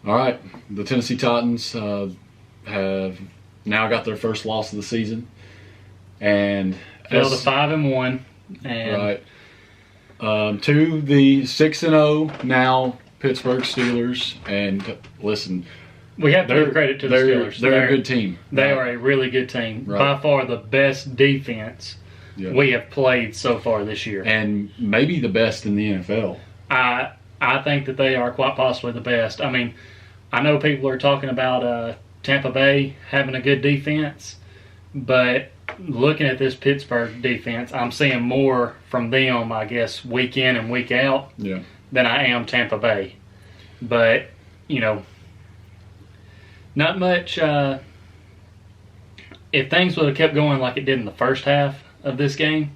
All right, the Tennessee Titans have now got their first loss of the season, and fell to 5-1, and right to the 6-0 now Pittsburgh Steelers. And listen, we have to give credit to the Steelers. They're a good team. They are a really good team. Right. By far the best defense we have played so far this year, and maybe the best in the NFL. I think that they are quite possibly the best. I mean, I know people are talking about Tampa Bay having a good defense, but looking at this Pittsburgh defense, I'm seeing more from them, I guess, week in and week out than I am Tampa Bay. But, you know, not much. If things would have kept going like it did in the first half of this game,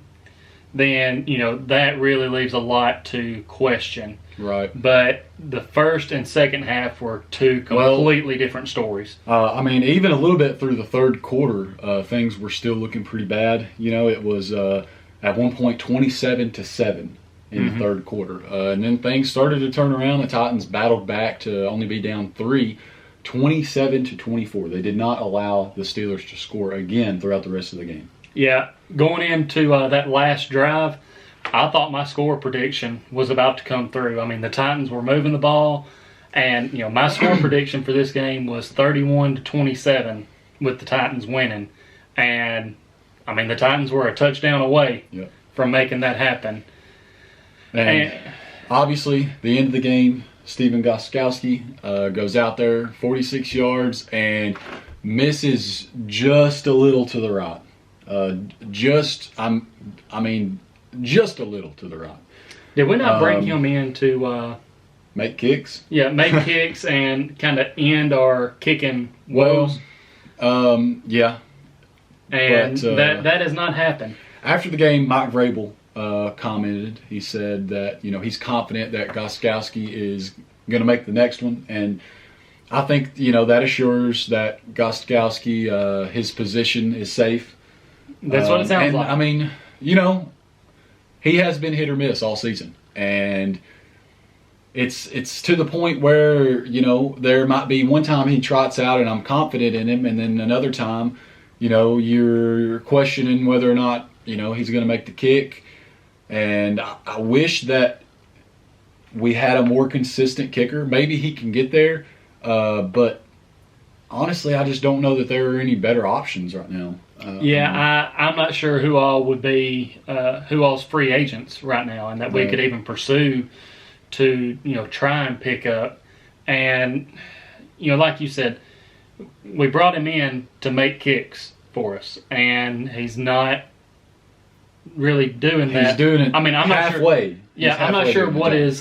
then, you know, that really leaves a lot to question. Right. But the first and second half were two completely different stories. I mean, even a little bit through the third quarter, things were still looking pretty bad. You know, it was at one point 27-7 in the third quarter. And then things started to turn around. The Titans battled back to only be down 3, 27-24. They did not allow the Steelers to score again throughout the rest of the game. Yeah, going into that last drive, I thought my score prediction was about to come through. I mean, the Titans were moving the ball, and, you know, my score prediction for this game was 31-27 with the Titans winning. And, I mean, the Titans were a touchdown away from making that happen. And obviously, the end of the game, Stephen Gostkowski goes out there, 46 yards, and misses just a little to the right. Just a little to the right. Did we not bring him in to make kicks? Yeah, make kicks and kind of end our kicking woes. Yeah. And that has not happened. After the game, Mike Vrabel commented. He said that, you know, he's confident that Gostkowski is going to make the next one, and I think, you know, that assures that Gostkowski, his position is safe. That's what it sounds like. I mean, you know, he has been hit or miss all season, and it's to the point where, you know, there might be one time he trots out and I'm confident in him, and then another time, you know, you're questioning whether or not, you know, he's going to make the kick. And I wish that we had a more consistent kicker. Maybe he can get there, but honestly, I just don't know that there are any better options right now. I'm not sure who all would be who all's free agents right now, and that we could even pursue to, you know, try and pick up. And, you know, like you said, we brought him in to make kicks for us, and he's not really doing that. He's doing it. I mean, I'm halfway. Not sure. I'm not sure what his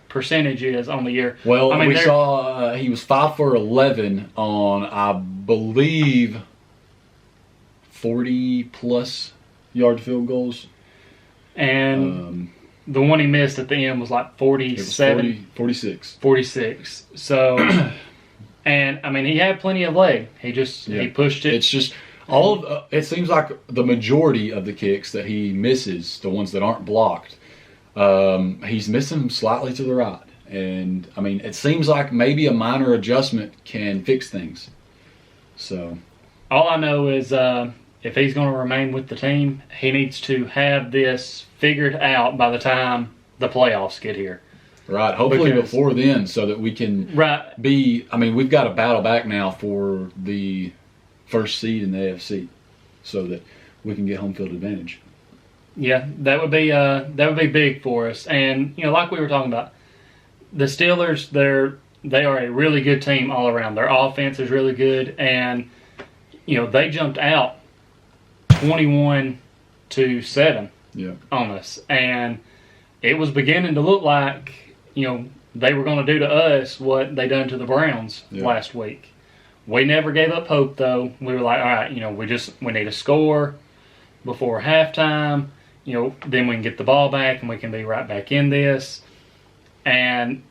percentage is on the year. Well, I mean, we saw he was 5 for 11 on, I believe, 40-plus yard field goals. And the one he missed at the end was like 47. 46. So, and, I mean, he had plenty of leg. He just he pushed it. It's just it seems like the majority of the kicks that he misses, the ones that aren't blocked, he's missing them slightly to the right. And, I mean, it seems like maybe a minor adjustment can fix things. So, all I know is if he's going to remain with the team, he needs to have this figured out by the time the playoffs get here. Right. Hopefully before then, so that we can be. I mean, we've got to battle back now for the first seed in the AFC, so that we can get home field advantage. Yeah, that would be big for us. And, you know, like we were talking about, the Steelers, they are a really good team all around. Their offense is really good, and, you know, they jumped out 21-7 on us, and it was beginning to look like, you know, they were going to do to us what they done to the Browns last week. We never gave up hope, though. We were like, all right, you know, we need a score before halftime. You know, then we can get the ball back and we can be right back in this. And,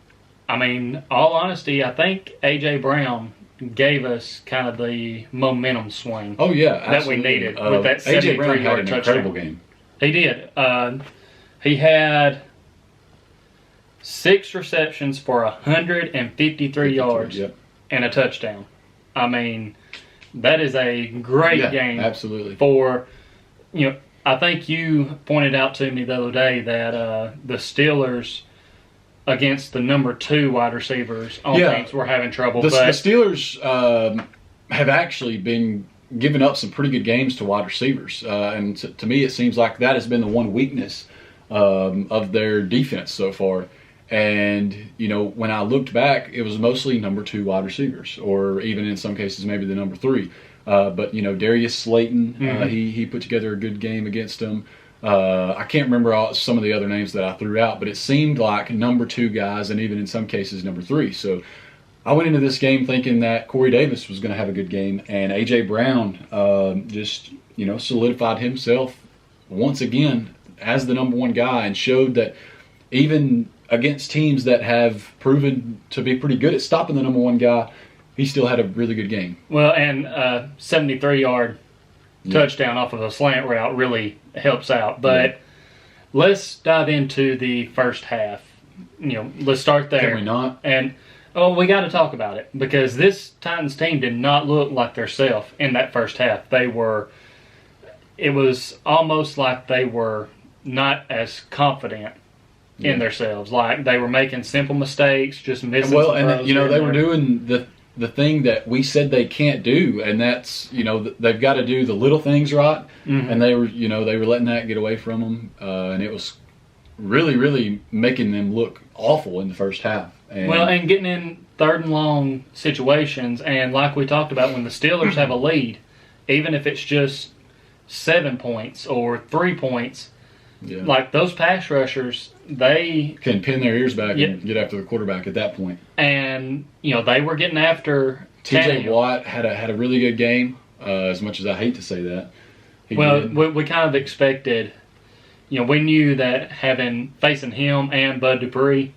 I mean, all honesty, I think A.J. Brown gave us kind of the momentum swing. Oh, yeah, that we needed with that 73-yard touchdown. Incredible game. He did. He had 6 receptions for 153 yards Yep. and a touchdown. I mean, that is a great game. Absolutely. For, I think you pointed out to me the other day that the Steelers against the number 2 wide receivers on teams were having trouble. The Steelers have actually been giving up some pretty good games to wide receivers. And to me, it seems like that has been the one weakness of their defense so far. And, when I looked back, it was mostly number 2 wide receivers, or even in some cases, maybe the number 3. But, Darius Slayton, he put together a good game against them. I can't remember some of the other names that I threw out, but it seemed like number 2 guys, and even in some cases, number 3. So I went into this game thinking that Corey Davis was going to have a good game, and A.J. Brown just, solidified himself once again as the number 1 guy and showed that even against teams that have proven to be pretty good at stopping the number 1 guy, he still had a really good game. Well, and 73-yard touchdown off of a slant route really helps out. But let's dive into the first half. Let's start there. Can we not? And we got to talk about it, because this Titans team did not look like themselves in that first half. It was almost like they were not as confident in themselves. Like they were making simple mistakes, just missing some throws. They were doing the thing that we said they can't do, and that's they've got to do the little things right. And they were letting that get away from them, and it was really, really making them look awful in the first half. And getting in 3rd and long situations, and like we talked about, when the Steelers have a lead, even if it's just 7 points or 3 points, like those pass rushers, they can pin their ears back and get after the quarterback at that point. And they were getting after T.J. Watt had a really good game. As much as I hate to say that, we kind of expected. We knew that facing him and Bud Dupree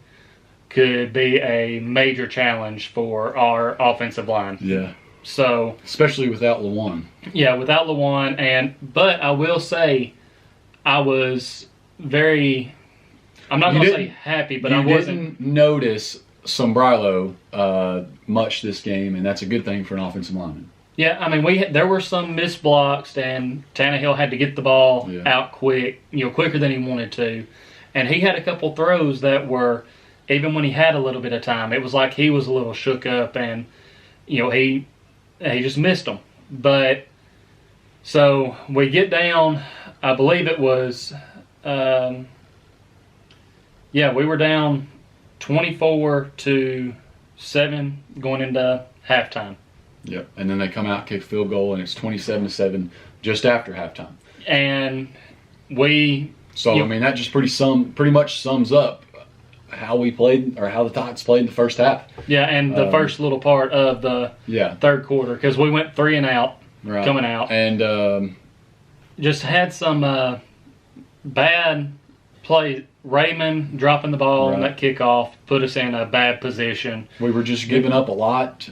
could be a major challenge for our offensive line. Yeah. So especially without Lewan. Yeah, without Lewan, but I will say, I was very. I'm not going to say happy, but I wasn't. Didn't notice Sombrilo much this game, and that's a good thing for an offensive lineman. Yeah, I mean, there were some missed blocks, and Tannehill had to get the ball out quick, quicker than he wanted to, and he had a couple throws that were, even when he had a little bit of time, it was like he was a little shook up, and he just missed them. But so we get down. I believe it was. We were down 24-7 going into halftime. Yep, and then they come out, kick field goal, and it's 27-7 just after halftime. And we. So that just pretty much sums up how we played, or how the Titans played in the first half. Yeah, and the first little part of the third quarter, because we went 3 and out coming out, and just had some bad play. Raymond dropping the ball on that kickoff put us in a bad position. We were just giving up a lot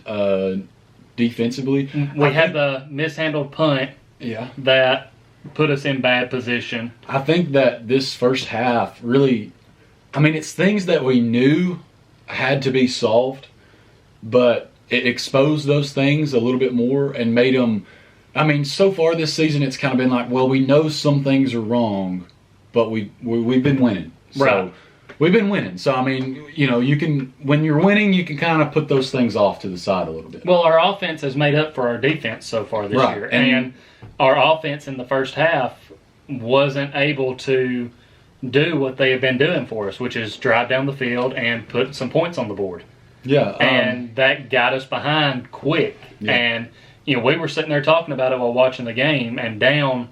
defensively. We had the mishandled punt that put us in bad position. I think that this first half really, it's things that we knew had to be solved, but it exposed those things a little bit more and made them. So far this season, it's kind of been like, well, we know some things are wrong, but we've been winning. So we've been winning. So, you can, when you're winning, you can kind of put those things off to the side a little bit. Well, our offense has made up for our defense so far this year. And our offense in the first half wasn't able to do what they have been doing for us, which is drive down the field and put some points on the board. Yeah. And that got us behind quick. Yeah. And, we were sitting there talking about it while watching the game, and down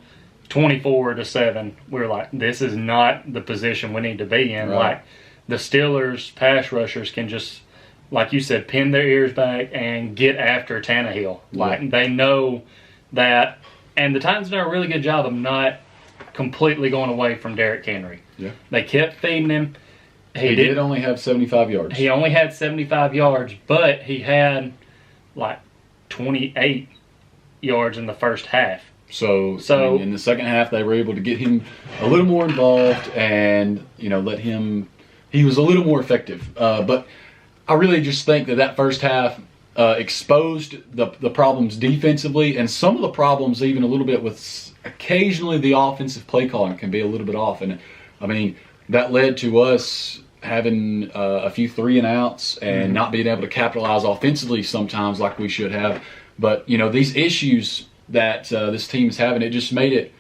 24-7, we were like, this is not the position we need to be in. Like, the Steelers pass rushers can just, like you said, pin their ears back and get after Tannehill. Like, they know that, and the Titans did a really good job of not completely going away from Derrick Henry. Yeah. They kept feeding him. He did only have 75 yards. He only had 75 yards, but he had like 28 yards in the first half. So in the second half, they were able to get him a little more involved and, let him he was a little more effective. But I really just think that first half exposed the problems defensively, and some of the problems even a little bit with occasionally the offensive play calling can be a little bit off. And I mean, that led to us having a few 3-and-outs and not being able to capitalize offensively sometimes like we should have. But, these issues that this team is having, it just made it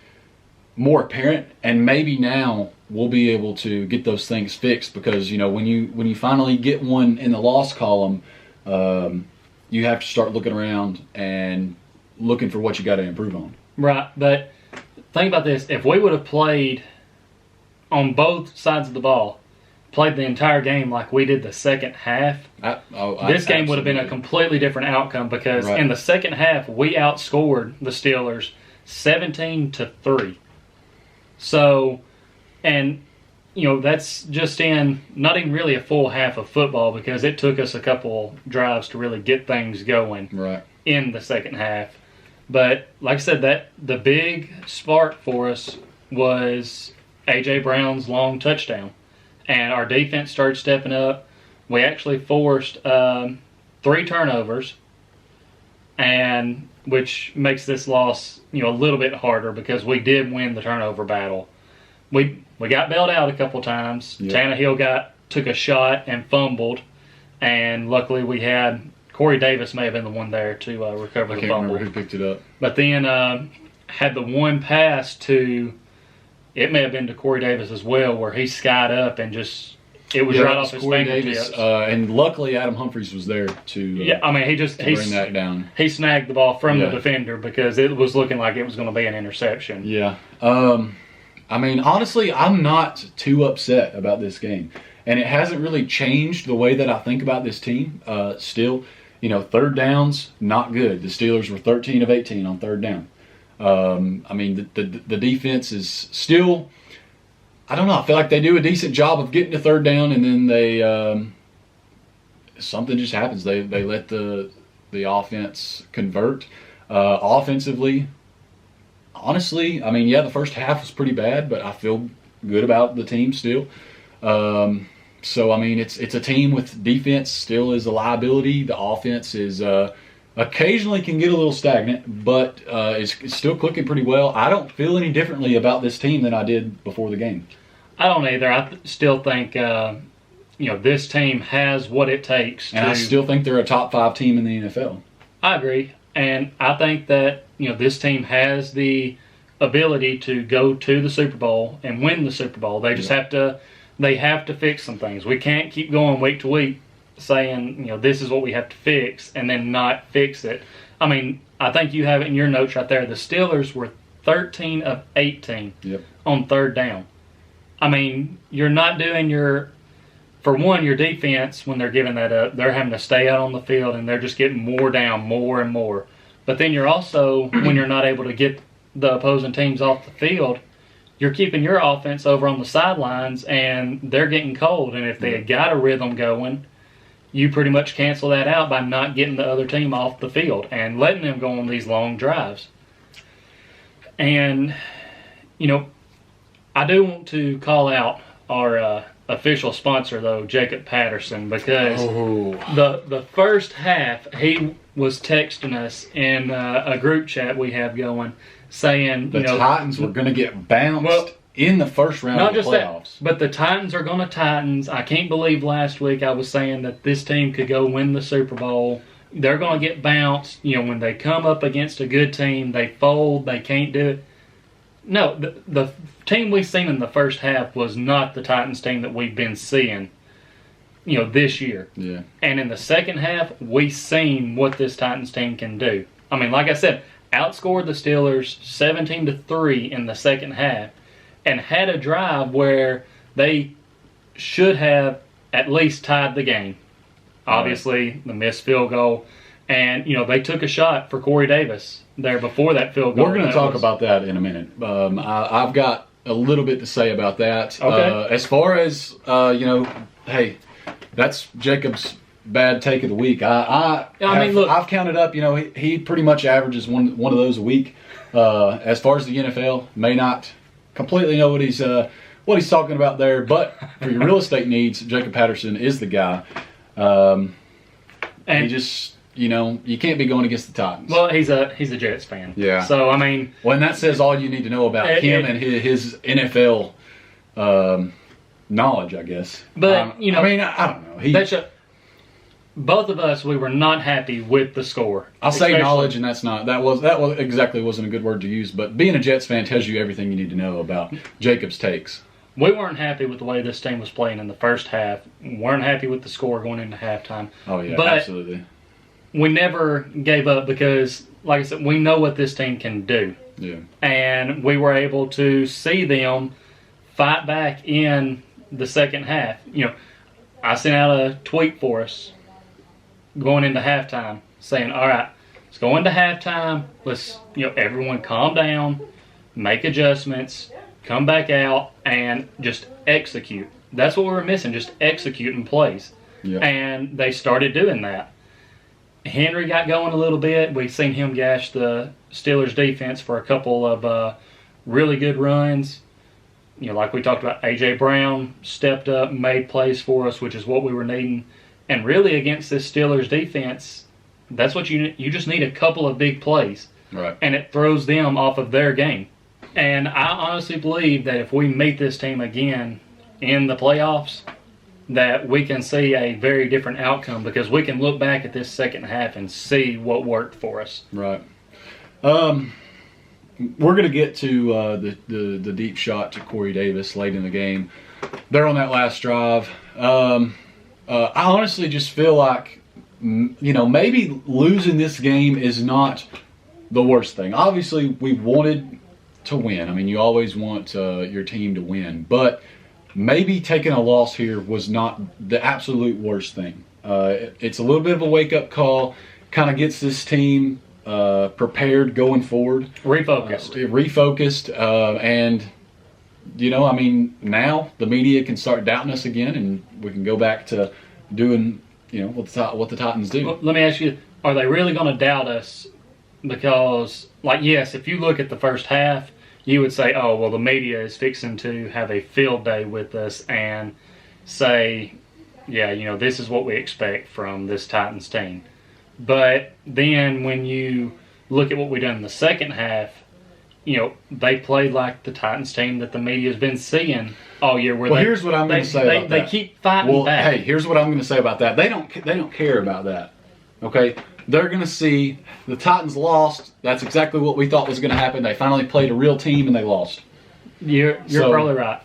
more apparent, and maybe now we'll be able to get those things fixed because, when you finally get one in the loss column, you have to start looking around and looking for what you got to improve on. Right, but think about this. If we would have played on both sides of the ball, played the entire game like we did the second half, this game would have been a completely different outcome because in the second half, we outscored the Steelers 17-3. So, and, that's just in not even really a full half of football because it took us a couple drives to really get things going in the second half. But, like I said, that the big spark for us was A.J. Brown's long touchdown. And our defense started stepping up. We actually forced 3 turnovers, and which makes this loss, a little bit harder because we did win the turnover battle. We got bailed out a couple times. Yep. Tannehill took a shot and fumbled, and luckily we had Corey Davis may have been the one there to recover the fumble. I can't remember who picked it up. But then had the one pass to. It may have been to Corey Davis as well, where he skied up and it was right off his fingertips. And luckily Adam Humphries was there to bring that down. He snagged the ball from the defender because it was looking like it was going to be an interception. Yeah. Honestly, I'm not too upset about this game. And it hasn't really changed the way that I think about this team. Still, third downs, not good. The Steelers were 13 of 18 on third down. The defense is still, I don't know, I feel like they do a decent job of getting to third down, and then they something just happens. They let the offense convert. Offensively, honestly, the first half was pretty bad, but I feel good about the team still. It's a team with defense still is a liability. The offense is occasionally can get a little stagnant, but it's still clicking pretty well. I don't feel any differently about this team than I did before the game. I don't either. I still think this team has what it takes. And I still think they're a top 5 team in the NFL. I agree. And I think that this team has the ability to go to the Super Bowl and win the Super Bowl. They just have to fix some things. We can't keep going week to week saying, this is what we have to fix and then not fix it. I think you have it in your notes right there. The Steelers were 13 of 18 on third down. You're not doing your defense when they're giving that up. They're having to stay out on the field and they're just getting more down more and more. But then you're also, when you're not able to get the opposing teams off the field, you're keeping your offense over on the sidelines and they're getting cold. And if they had got a rhythm going, you pretty much cancel that out by not getting the other team off the field and letting them go on these long drives. And, I do want to call out our official sponsor, though, Jacob Patterson, because the first half, he was texting us in a group chat we have going, saying, the Titans were going to get bounced in the first round of the playoffs. But the Titans are going to Titans. I can't believe last week I was saying that this team could go win the Super Bowl. They're going to get bounced. When they come up against a good team, they fold. They can't do it. No, the team we've seen in the first half was not the Titans team that we've been seeing, this year. Yeah. And in the second half, we've seen what this Titans team can do. Like I said, outscored the Steelers 17-3 in the second half and had a drive where they should have at least tied the game. Obviously, the missed field goal. And, they took a shot for Corey Davis there before that field goal. We're going to talk about that in a minute. I've got a little bit to say about that. Okay. As far as, hey, that's Jacob's bad take of the week. I've counted up, he pretty much averages one of those a week. As far as the NFL, may not completely know what what he's talking about there. But for your real estate needs, Jacob Patterson is the guy. And he just, you can't be going against the Titans. Well, he's a Jets fan. Yeah. So, I mean. Well, and that says all you need to know about him and his NFL knowledge, I guess. But, I don't know. Both of us, we were not happy with the score. I'll say knowledge, and that exactly wasn't a good word to use. But being a Jets fan tells you everything you need to know about Jacob's takes. We weren't happy with the way this team was playing in the first half. Weren't happy with the score going into halftime. Oh yeah, but absolutely. We never gave up because, like I said, we know what this team can do. Yeah. And we were able to see them fight back in the second half. I sent out a tweet for us going into halftime saying, all right, let's go into halftime. Let's, everyone calm down, make adjustments, come back out, and just execute. That's what we were missing, just executing plays. Yeah. And they started doing that. Henry got going a little bit. We've seen him gash the Steelers defense for a couple of really good runs. Like we talked about, A.J. Brown stepped up, made plays for us, which is what we were needing. And really, against this Steelers defense, that's what you just need, a couple of big plays. Right. And it throws them off of their game. And I honestly believe that if we meet this team again in the playoffs, that we can see a very different outcome because we can look back at this second half and see what worked for us. Right. We're going to get to the deep shot to Corey Davis late in the game. They're on that last drive. I honestly just feel like, maybe losing this game is not the worst thing. Obviously, we wanted to win. I mean, you always want your team to win. But maybe taking a loss here was not the absolute worst thing. It's a little bit of a wake-up call. Kind of gets this team prepared going forward. Refocused. And now the media can start doubting us again, and we can go back to doing, what the Titans do. Well, let me ask you, are they really going to doubt us? Because, yes, if you look at the first half, you would say, oh, well, the media is fixing to have a field day with us and say, yeah, this is what we expect from this Titans team. But then when you look at what we done in the second half, they played like the Titans team that the media has been seeing all year. Here's what I'm going to say about that. They keep fighting back. Hey, here's what I'm going to say about that. They don't care about that. Okay? They're going to see the Titans lost. That's exactly what we thought was going to happen. They finally played a real team and they lost. You're probably right.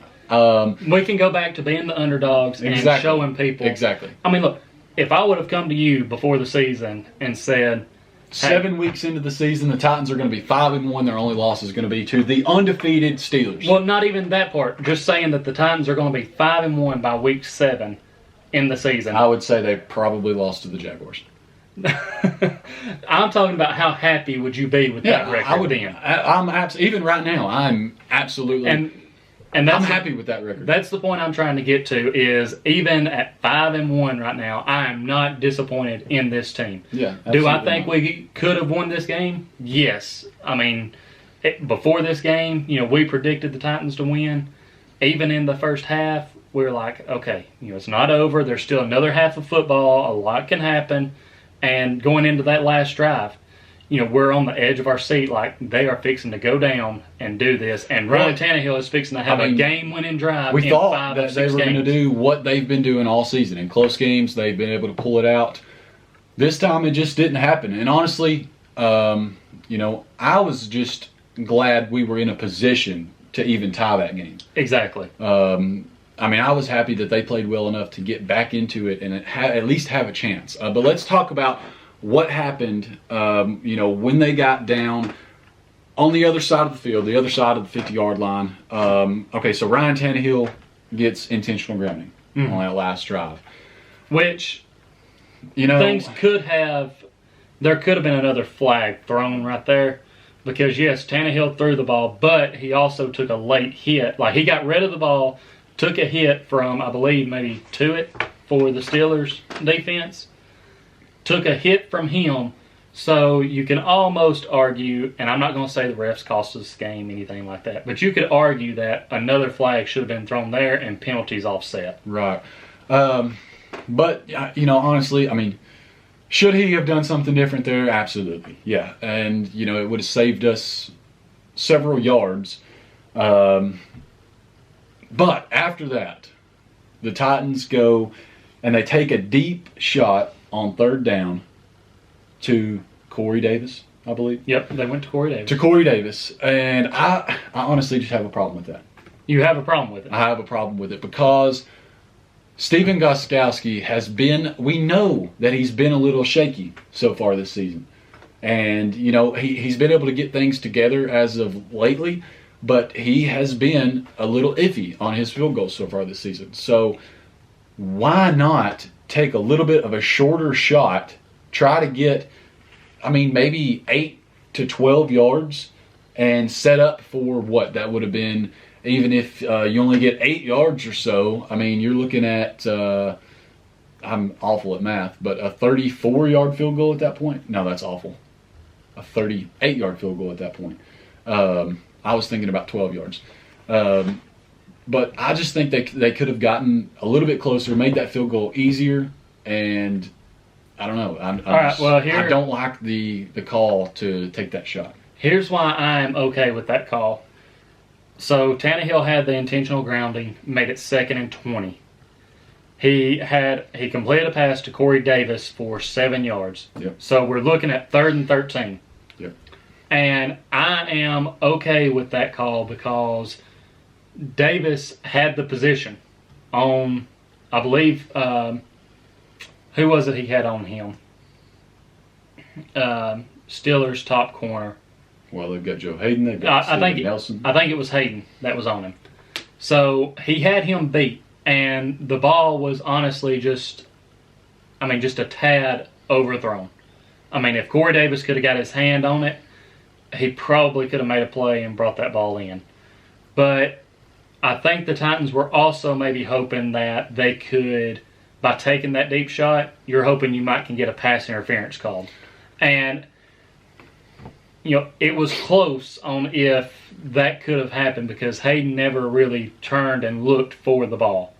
We can go back to being the underdogs and showing people. Exactly. I mean, look, if I would have come to you before the season and said, 7 weeks into the season, the Titans are going to be 5-1. Their only loss is going to be to the undefeated Steelers. Well, not even that part. Just saying that the Titans are going to be 5-1 by week 7 in the season. I would say they probably lost to the Jaguars. I'm talking about how happy would you be with that record? I would. Then? Even right now, I'm absolutely. And I'm happy with that record. That's the point I'm trying to get to. Is even at 5-1 right now, I am not disappointed in this team. Yeah. Do I think we could have won this game? Yes. I mean, before this game, we predicted the Titans to win. Even in the first half, we were like, okay, it's not over. There's still another half of football. A lot can happen. And going into that last drive, we're on the edge of our seat, like they are fixing to go down and do this. And Ryan Tannehill is fixing to have a game-winning drive. We thought that they were going to do what they've been doing all season. In close games, they've been able to pull it out. This time, it just didn't happen. And honestly, I was just glad we were in a position to even tie that game. Exactly. I was happy that they played well enough to get back into it and at least have a chance. But let's talk about what happened, when they got down on the other side of the field, the other side of the 50-yard line. So Ryan Tannehill gets intentional grounding on that last drive. Which, things there could have been another flag thrown right there. Because, yes, Tannehill threw the ball, but he also took a late hit. Like, he got rid of the ball, took a hit from, I believe, maybe Tuitt for the Steelers defense. Took a hit from him, So you can almost argue, and I'm not going to say the refs cost us the game, anything like that, but you could argue that another flag should have been thrown there and penalties offset. Right. But, honestly, I mean, should he have done something different there? Absolutely. Yeah. And, it would have saved us several yards. But after that, the Titans go and they take a deep shot on third down to Corey Davis, I believe. Yep, they went to Corey Davis. To Corey Davis. And I honestly just have a problem with that. You have a problem with it? I have a problem with it because Stephen Gostkowski we know that he's been a little shaky so far this season. And, he's been able to get things together as of lately, but he has been a little iffy on his field goals so far this season. So why not take a little bit of a shorter shot, try to get, maybe 8 to 12 yards and set up for what that would have been. Even if you only get 8 yards or so, you're looking at, I'm awful at math, but a 34-yard field goal at that point? No, that's awful. A 38-yard field goal at that point. I was thinking about 12 yards. But I just think they could have gotten a little bit closer, made that field goal easier, and I don't know. I don't like the call to take that shot. Here's why I'm okay with that call. So Tannehill had the intentional grounding, made it 2nd and 20. He completed a pass to Corey Davis for 7 yards. Yep. So we're looking at 3rd and 13. Yep. And I am okay with that call because Davis had the position on, I believe, who was it he had on him? Steelers' top corner. Well, they've got Joe Hayden. They've got Nelson. I think it was Hayden that was on him. So he had him beat, and the ball was honestly just a tad overthrown. If Corey Davis could have got his hand on it, he probably could have made a play and brought that ball in. But I think the Titans were also maybe hoping that they could, by taking that deep shot, you're hoping you might can get a pass interference called. And it was close on if that could have happened because Hayden never really turned and looked for the ball.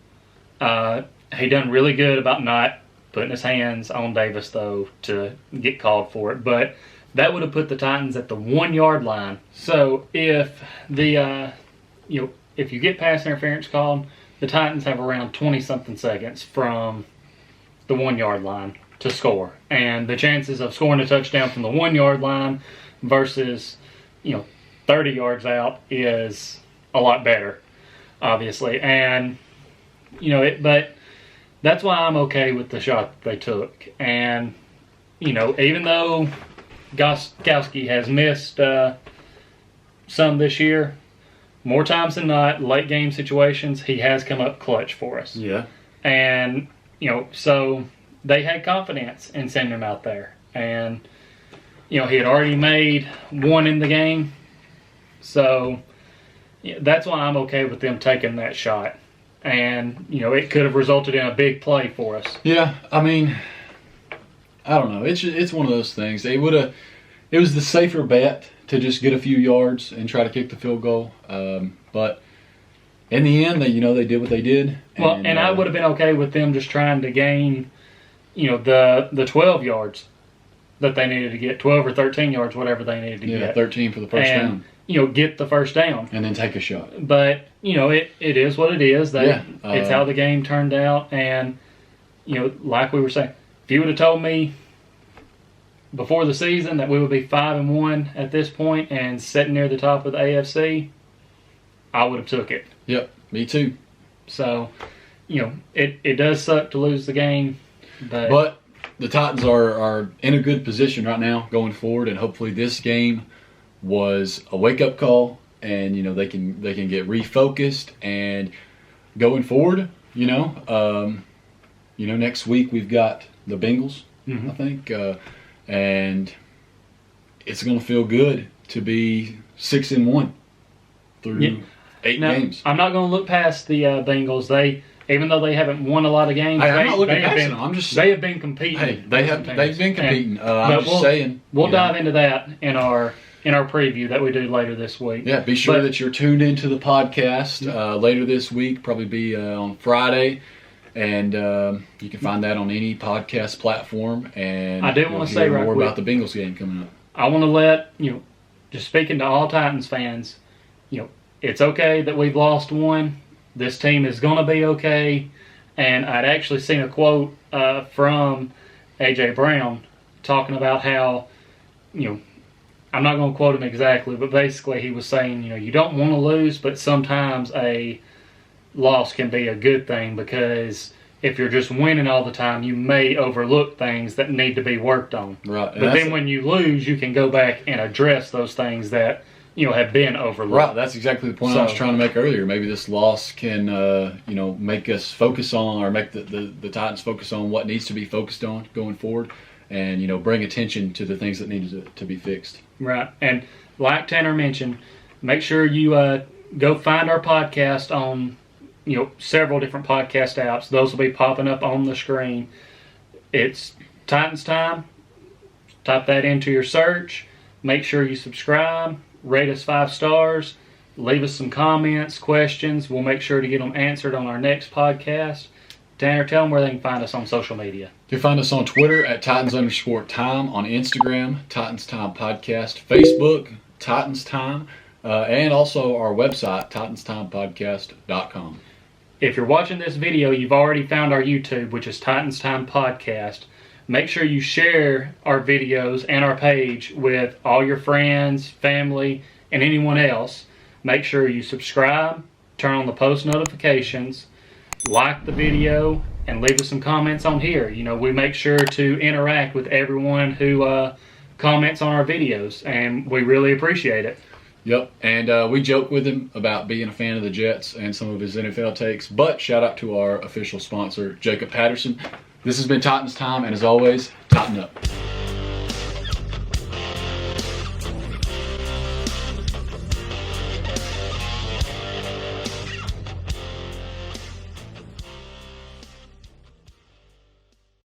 He done really good about not putting his hands on Davis, though, to get called for it. But that would have put the Titans at the 1-yard line. So if if you get pass interference called, the Titans have around 20-something seconds from the 1-yard line to score. And the chances of scoring a touchdown from the 1-yard line versus 30 yards out is a lot better, obviously. And but that's why I'm okay with the shot that they took. And even though Gostkowski has missed some this year, more times than not, late game situations, he has come up clutch for us. Yeah. And so they had confidence in sending him out there. And he had already made one in the game. So that's why I'm okay with them taking that shot. And, it could have resulted in a big play for us. Yeah, I don't know. It's one of those things. It was the safer bet to just get a few yards and try to kick the field goal. But in the end, they did what they did. And I would have been okay with them just trying to gain, the 12 yards that they needed to get, 12 or 13 yards, whatever they needed to get. Yeah, 13 for the first down. Get the first down. And then take a shot. But, it is what it is. It's how the game turned out. And, like we were saying, if you would have told me before the season that we would be 5-1 at this point and sitting near the top of the AFC, I would have took it. Yep, me too. So, it does suck to lose the game. But the Titans are in a good position right now going forward, and hopefully this game was a wake-up call, and they can get refocused and going forward. Next week we've got the Bengals, I think, and it's going to feel good to be 6-1 through 8 games. I'm not going to look past the Bengals. even though they haven't won a lot of games, Hey, I'm not looking past them. I'm just they have been competing. Hey, they've been competing. I'm just saying. We'll dive into that in our preview that we do later this week. Yeah, be sure that you're tuned into the podcast later this week. Probably be on Friday, and you can find that on any podcast platform. And I do want to say more about the Bengals game coming up. I want to let just speaking to all Titans fans, it's okay that we've lost one. This team is going to be okay. And I'd actually seen a quote from A.J. Brown talking about how, I'm not going to quote him exactly, but basically he was saying, you don't want to lose, but sometimes a loss can be a good thing, because if you're just winning all the time, you may overlook things that need to be worked on. Right. But then when you lose, you can go back and address those things that have been overlooked. Right, that's exactly the point I was trying to make earlier. Maybe this loss can, make us focus on, or make the Titans focus on what needs to be focused on going forward, and bring attention to the things that need to be fixed. Right, and like Tanner mentioned, make sure you go find our podcast on several different podcast apps. Those will be popping up on the screen. It's Titans Time. Type that into your search. Make sure you subscribe. Rate us 5 stars. Leave us some comments, questions. We'll make sure to get them answered on our next podcast. Tanner, tell them where they can find us on social media. You can find us on Twitter at Titans_time, on Instagram, Titans Time Podcast, Facebook, Titans Time, and also our website, titanstimepodcast.com. If you're watching this video, you've already found our YouTube, which is Titans Time Podcast. Make sure you share our videos and our page with all your friends, family, and anyone else. Make sure you subscribe, turn on the post notifications, like the video, and leave us some comments on here. We make sure to interact with everyone who comments on our videos, and we really appreciate it. Yep, and we joke with him about being a fan of the Jets and some of his NFL takes, but shout out to our official sponsor, Jacob Patterson. This has been Titans Time, and as always, tighten up.